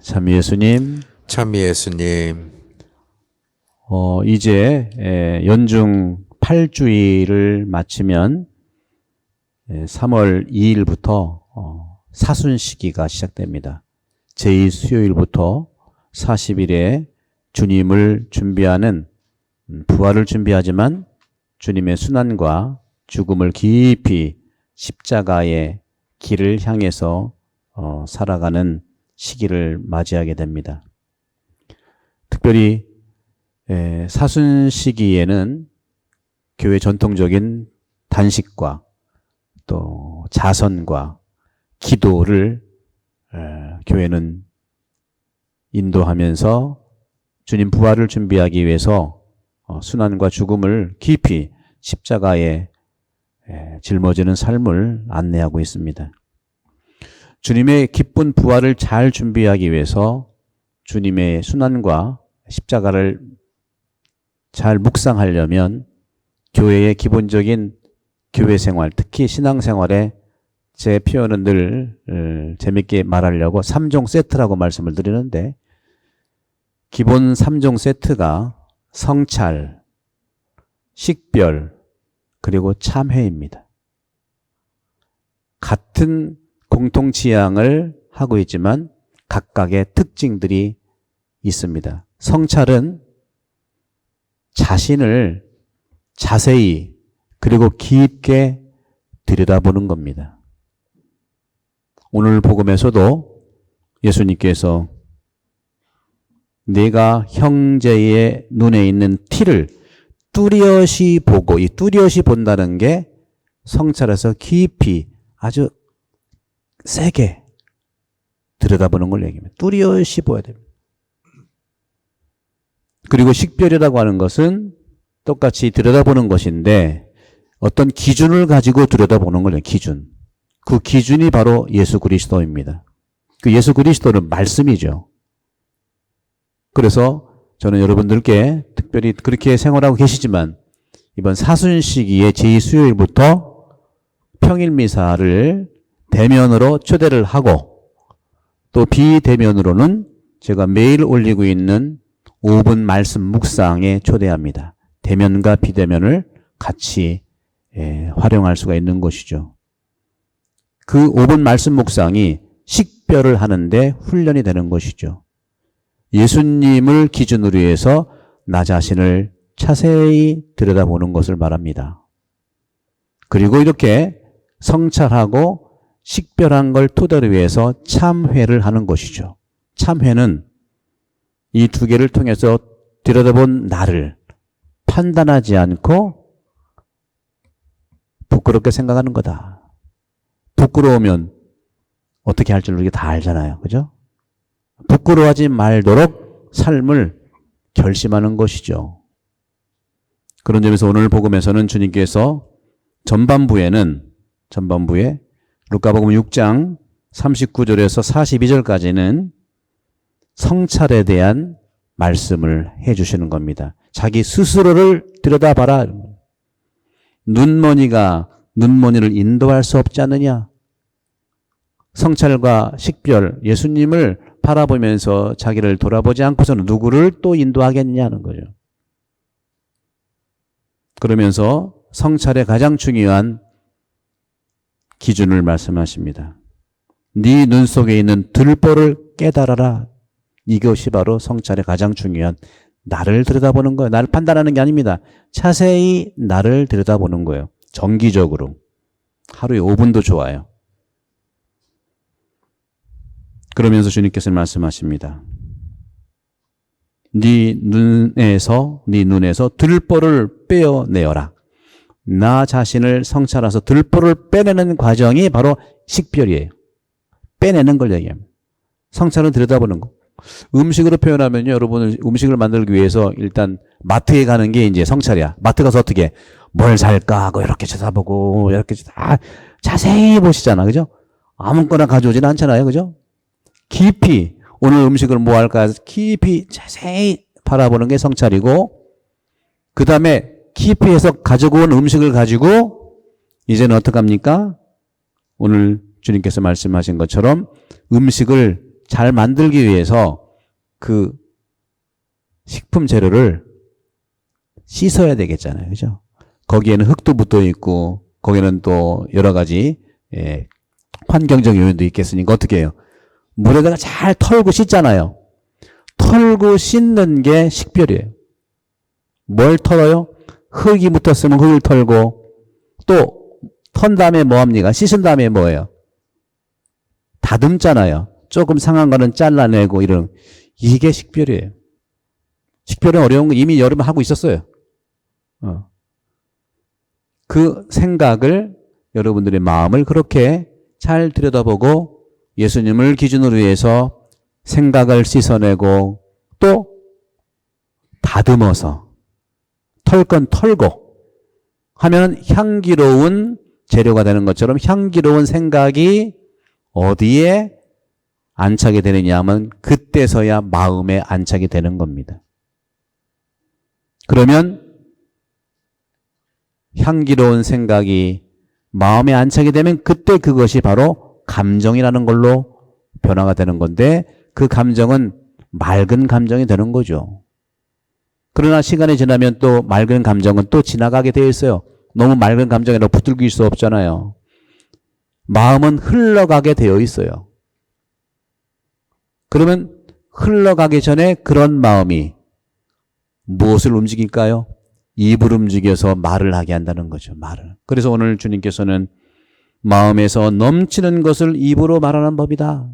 참 예수님, 참 예수님, 이제 연중 8주일을 마치면 3월 2일부터 사순시기가 시작됩니다. 제2수요일부터 40일에 주님을 준비하는 부활을 준비하지만 주님의 순환과 죽음을 깊이 십자가의 길을 향해서 살아가는 시기를 맞이하게 됩니다. 특별히 사순 시기에는 교회 전통적인 단식과 또 자선과 기도를 교회는 인도하면서 주님 부활을 준비하기 위해서 순환과 죽음을 깊이 십자가에 짊어지는 삶을 안내하고 있습니다. 주님의 기쁜 부활을 잘 준비하기 위해서 주님의 순환과 십자가를 잘 묵상하려면 교회의 기본적인 교회 생활, 특히 신앙 생활에 제 표현은 늘 재밌게 말하려고 3종 세트라고 말씀을 드리는데, 기본 3종 세트가 성찰, 식별, 그리고 참회입니다. 같은 공통 지향을 하고 있지만 각각의 특징들이 있습니다. 성찰은 자신을 자세히 그리고 깊게 들여다보는 겁니다. 오늘 복음에서도 예수님께서 내가 형제의 눈에 있는 티를 뚜렷이 보고, 이 뚜렷이 본다는 게 성찰에서 깊이 아주 세게 들여다보는 걸 얘기합니다. 뚜렷이 보여야 됩니다. 그리고 식별이라고 하는 것은 똑같이 들여다보는 것인데 어떤 기준을 가지고 들여다보는 거예요. 기준. 그 기준이 바로 예수 그리스도입니다. 그 예수 그리스도는 말씀이죠. 그래서 저는 여러분들께 특별히 그렇게 생활하고 계시지만 이번 사순 시기의 제2수요일부터 평일미사를 대면으로 초대를 하고 또 비대면으로는 제가 매일 올리고 있는 5분 말씀 묵상에 초대합니다. 대면과 비대면을 같이 활용할 수가 있는 것이죠. 그 5분 말씀 묵상이 식별을 하는데 훈련이 되는 것이죠. 예수님을 기준으로 해서 나 자신을 자세히 들여다보는 것을 말합니다. 그리고 이렇게 성찰하고 식별한 걸 토대로 해서 참회를 하는 것이죠. 참회는 이 두 개를 통해서 들여다본 나를 판단하지 않고 부끄럽게 생각하는 거다. 부끄러우면 어떻게 할 줄 우리가 다 알잖아요. 그죠? 부끄러워하지 말도록 삶을 결심하는 것이죠. 그런 점에서 오늘 복음에서는 주님께서 전반부에 루카복음 6장 39절에서 42절까지는 성찰에 대한 말씀을 해 주시는 겁니다. 자기 스스로를 들여다봐라. 눈머니를 인도할 수 없지 않느냐. 성찰과 식별, 예수님을 바라보면서 자기를 돌아보지 않고서는 누구를 또 인도하겠느냐는 거죠. 그러면서 성찰의 가장 중요한 기준을 말씀하십니다. 네 눈 속에 있는 들보를 깨달아라. 이것이 바로 성찰의 가장 중요한, 나를 들여다보는 거예요. 나를 판단하는 게 아닙니다. 자세히 나를 들여다보는 거예요. 정기적으로. 하루에 5분도 좋아요. 그러면서 주님께서 말씀하십니다. 네 눈에서 들보를 빼어내어라. 나 자신을 성찰해서 들보를 빼내는 과정이 바로 식별이에요. 빼내는 걸 얘기합니다. 성찰은 들여다보는 거. 음식으로 표현하면요, 여러분, 음식을 만들기 위해서 일단 마트에 가는 게 이제 성찰이야. 마트 가서 어떻게 뭘 살까 하고 이렇게 쳐다보고 이렇게 다 자세히 보시잖아. 그죠? 아무거나 가져오지는 않잖아요. 그죠? 깊이 오늘 음식을 뭐 할까 해서 깊이 자세히 바라보는 게 성찰이고, 그 다음에 깊이 해서 가지고 온 음식을 가지고 이제는 어떡합니까? 오늘 주님께서 말씀하신 것처럼 음식을 잘 만들기 위해서 그 식품 재료를 씻어야 되겠잖아요. 그죠? 거기에는 흙도 붙어 있고, 거기는 또 여러 가지, 환경적 요인도 있겠으니까 어떻게 해요? 물에다가 잘 털고 씻잖아요. 털고 씻는 게 식별이에요. 뭘 털어요? 흙이 묻었으면 흙을 털고, 또 턴 다음에 뭐 합니까? 씻은 다음에 뭐예요? 다듬잖아요. 조금 상한 거는 잘라내고 이런. 이게 식별이에요. 식별은 어려운 거 이미 여러분 하고 있었어요. 그 생각을 여러분들의 마음을 그렇게 잘 들여다보고 예수님을 기준으로 해서 생각을 씻어내고 또 다듬어서 털 건 털고 하면 향기로운 재료가 되는 것처럼 향기로운 생각이 어디에 안착이 되느냐 하면 그때서야 마음에 안착이 되는 겁니다. 그러면 향기로운 생각이 마음에 안착이 되면 그때 그것이 바로 감정이라는 걸로 변화가 되는 건데 그 감정은 맑은 감정이 되는 거죠. 그러나 시간이 지나면 또 맑은 감정은 또 지나가게 되어 있어요. 너무 맑은 감정에 붙들길 수 없잖아요. 마음은 흘러가게 되어 있어요. 그러면 흘러가기 전에 그런 마음이 무엇을 움직일까요? 입을 움직여서 말을 하게 한다는 거죠. 말을. 그래서 오늘 주님께서는 마음에서 넘치는 것을 입으로 말하는 법이다.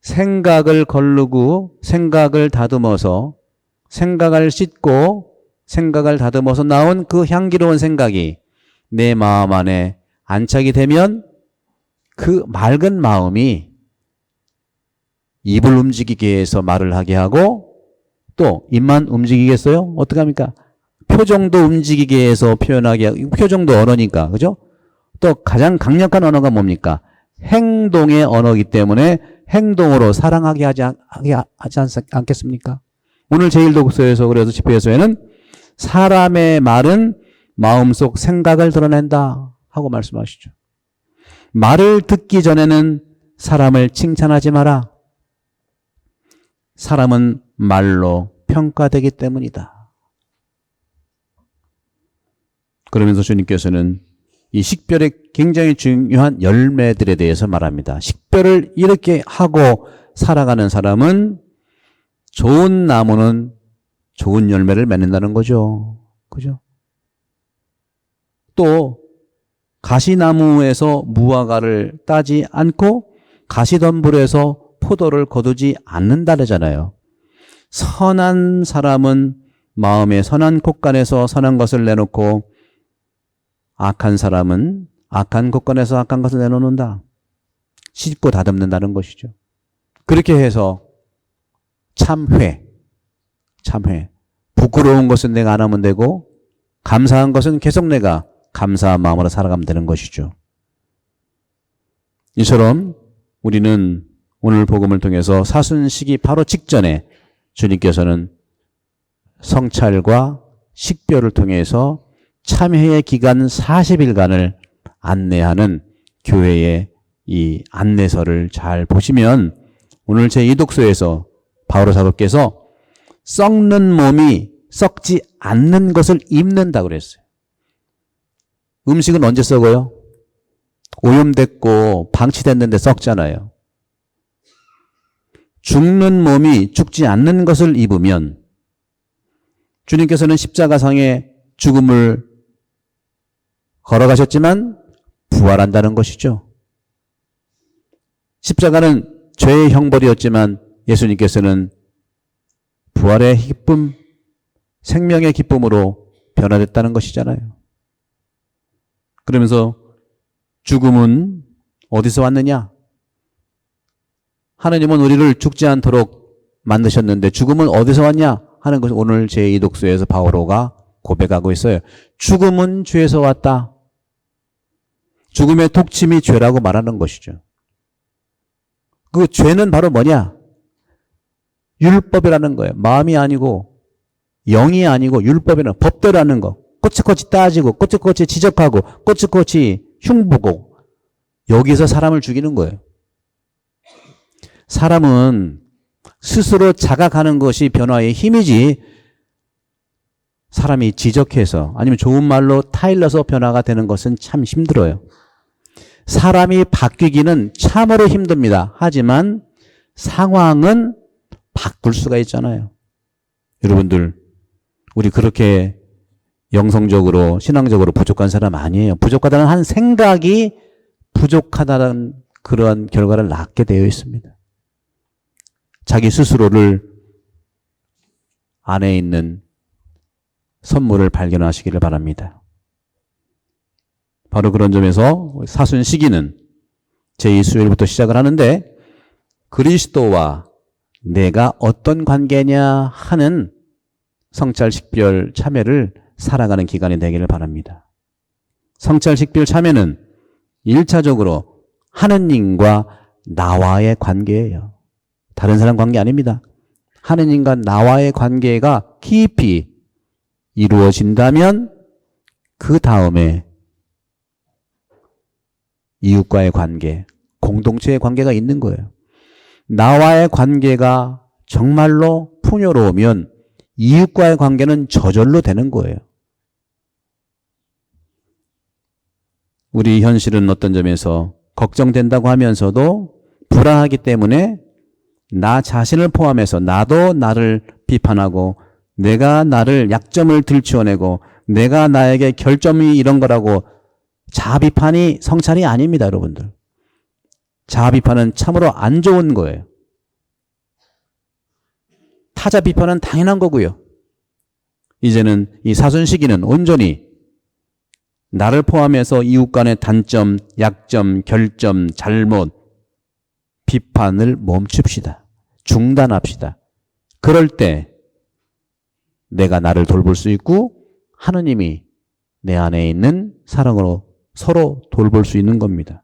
생각을 거르고 생각을 다듬어서 생각을 씻고 생각을 다듬어서 나온 그 향기로운 생각이 내 마음 안에 안착이 되면 그 맑은 마음이 입을 움직이게 해서 말을 하게 하고 또 입만 움직이겠어요? 어떻게 합니까? 표정도 움직이게 해서 표현하게 하고 표정도 언어니까 그죠? 또 가장 강력한 언어가 뭡니까? 행동의 언어이기 때문에 행동으로 사랑하게 하지 않겠습니까? 오늘 제1독서에서 그래서 집회에서는 사람의 말은 마음속 생각을 드러낸다 하고 말씀하시죠. 말을 듣기 전에는 사람을 칭찬하지 마라. 사람은 말로 평가되기 때문이다. 그러면서 주님께서는 이 식별의 굉장히 중요한 열매들에 대해서 말합니다. 식별을 이렇게 하고 살아가는 사람은 좋은 나무는 좋은 열매를 맺는다는 거죠. 그죠? 또 가시나무에서 무화과를 따지 않고 가시덤불에서 포도를 거두지 않는다잖아요. 선한 사람은 마음의 선한 곳간에서 선한 것을 내놓고 악한 사람은 악한 곳간에서 악한 것을 내놓는다. 씻고 다듬는다는 것이죠. 그렇게 해서 참회. 부끄러운 것은 내가 안 하면 되고 감사한 것은 계속 내가 감사한 마음으로 살아가면 되는 것이죠. 이처럼 우리는 오늘 복음을 통해서 사순시기 바로 직전에 주님께서는 성찰과 식별을 통해서 참회의 기간 40일간을 안내하는 교회의 이 안내서를 잘 보시면 오늘 제2독서에서 바오로 사도께서 썩는 몸이 썩지 않는 것을 입는다고 그랬어요. 음식은 언제 썩어요? 오염됐고 방치됐는데 썩잖아요. 죽는 몸이 죽지 않는 것을 입으면 주님께서는 십자가상에 죽음을 걸어가셨지만 부활한다는 것이죠. 십자가는 죄의 형벌이었지만 예수님께서는 부활의 기쁨, 생명의 기쁨으로 변화됐다는 것이잖아요. 그러면서 죽음은 어디서 왔느냐? 하나님은 우리를 죽지 않도록 만드셨는데 죽음은 어디서 왔냐? 하는 것을 오늘 제2독서에서 바오로가 고백하고 있어요. 죽음은 죄에서 왔다. 죽음의 독침이 죄라고 말하는 것이죠. 그 죄는 바로 뭐냐? 율법이라는 거예요. 마음이 아니고 영이 아니고 율법이라는 법대로라는 거. 꼬치꼬치 따지고 꼬치꼬치 지적하고 꼬치꼬치 흉보고 여기서 사람을 죽이는 거예요. 사람은 스스로 자각하는 것이 변화의 힘이지 사람이 지적해서 아니면 좋은 말로 타일러서 변화가 되는 것은 참 힘들어요. 사람이 바뀌기는 참으로 힘듭니다. 하지만 상황은 바꿀 수가 있잖아요. 여러분들, 우리 그렇게 영성적으로 신앙적으로 부족한 사람 아니에요. 부족하다는 한 생각이 부족하다는 그러한 결과를 낳게 되어 있습니다. 자기 스스로를 안에 있는 선물을 발견하시기를 바랍니다. 바로 그런 점에서 사순 시기는 제2수요일부터 시작을 하는데 그리스도와 내가 어떤 관계냐 하는 성찰 식별 참여를 살아가는 기간이 되기를 바랍니다. 성찰 식별 참여는 1차적으로 하느님과 나와의 관계예요. 다른 사람 관계 아닙니다. 하느님과 나와의 관계가 깊이 이루어진다면 그 다음에 이웃과의 관계, 공동체의 관계가 있는 거예요. 나와의 관계가 정말로 풍요로우면 이웃과의 관계는 저절로 되는 거예요. 우리 현실은 어떤 점에서 걱정된다고 하면서도 불안하기 때문에 나 자신을 포함해서 나도 나를 비판하고 내가 나를 약점을 들추어내고 내가 나에게 결점이 이런 거라고 자아비판이 성찰이 아닙니다, 여러분들. 자아비판은 참으로 안 좋은 거예요. 타자 비판은 당연한 거고요. 이제는 이 사순 시기는 온전히 나를 포함해서 이웃 간의 단점, 약점, 결점, 잘못, 비판을 멈춥시다. 중단합시다. 그럴 때 내가 나를 돌볼 수 있고 하느님이 내 안에 있는 사랑으로 서로 돌볼 수 있는 겁니다.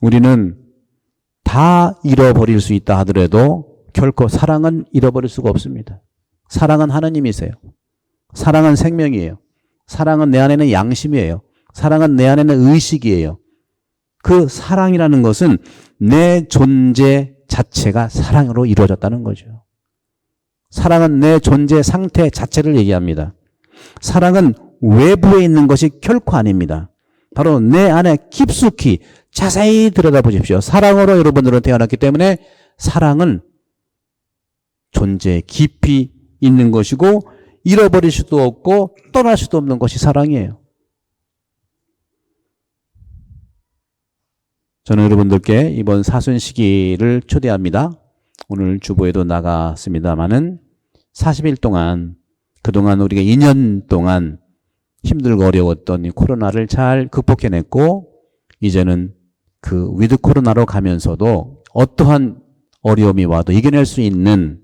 우리는 다 잃어버릴 수 있다 하더라도 결코 사랑은 잃어버릴 수가 없습니다. 사랑은 하느님이세요. 사랑은 생명이에요. 사랑은 내 안에는 양심이에요. 사랑은 내 안에는 의식이에요. 그 사랑이라는 것은 내 존재 자체가 사랑으로 이루어졌다는 거죠. 사랑은 내 존재 상태 자체를 얘기합니다. 사랑은 외부에 있는 것이 결코 아닙니다. 바로 내 안에 깊숙이 자세히 들여다보십시오. 사랑으로 여러분들은 태어났기 때문에 사랑은 존재 깊이 있는 것이고 잃어버릴 수도 없고 떠날 수도 없는 것이 사랑이에요. 저는 여러분들께 이번 사순 시기를 초대합니다. 오늘 주보에도 나갔습니다마는 40일 동안 그동안 우리가 2년 동안 힘들고 어려웠던 이 코로나를 잘 극복해냈고 이제는 그 위드 코로나로 가면서도 어떠한 어려움이 와도 이겨낼 수 있는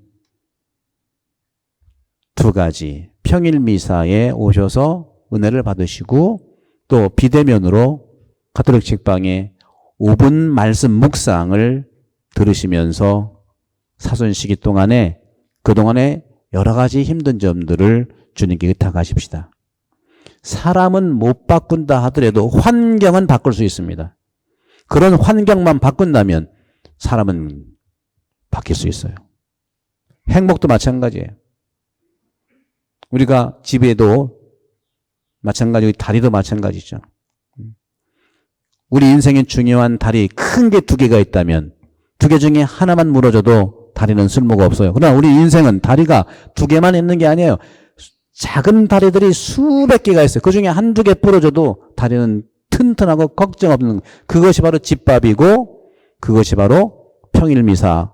두 가지 평일 미사에 오셔서 은혜를 받으시고 또 비대면으로 가톨릭 책방에 5분 말씀 묵상을 들으시면서 사순 시기 동안에 그동안에 여러 가지 힘든 점들을 주님께 의탁하십시다. 사람은 못 바꾼다 하더라도 환경은 바꿀 수 있습니다. 그런 환경만 바꾼다면 사람은 바뀔 수 있어요. 행복도 마찬가지예요. 우리가 집에도 마찬가지고 다리도 마찬가지죠. 우리 인생에 중요한 다리 큰 게 두 개가 있다면 두 개 중에 하나만 무너져도 다리는 쓸모가 없어요. 그러나 우리 인생은 다리가 두 개만 있는 게 아니에요. 작은 다리들이 수백 개가 있어요. 그 중에 한두 개 부러져도 다리는 튼튼하고 걱정 없는 그것이 바로 집밥이고 그것이 바로 평일미사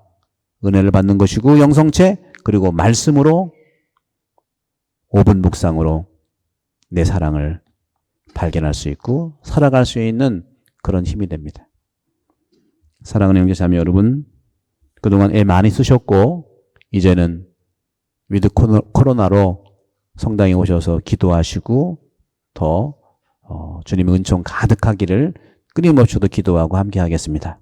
은혜를 받는 것이고 영성체 그리고 말씀으로 5분 묵상으로 내 사랑을 발견할 수 있고 살아갈 수 있는 그런 힘이 됩니다. 사랑하는 형제자매 여러분, 그동안 애 많이 쓰셨고 이제는 위드 코로나로 성당에 오셔서 기도하시고 더 주님의 은총 가득하기를 끊임없이도 기도하고 함께 하겠습니다.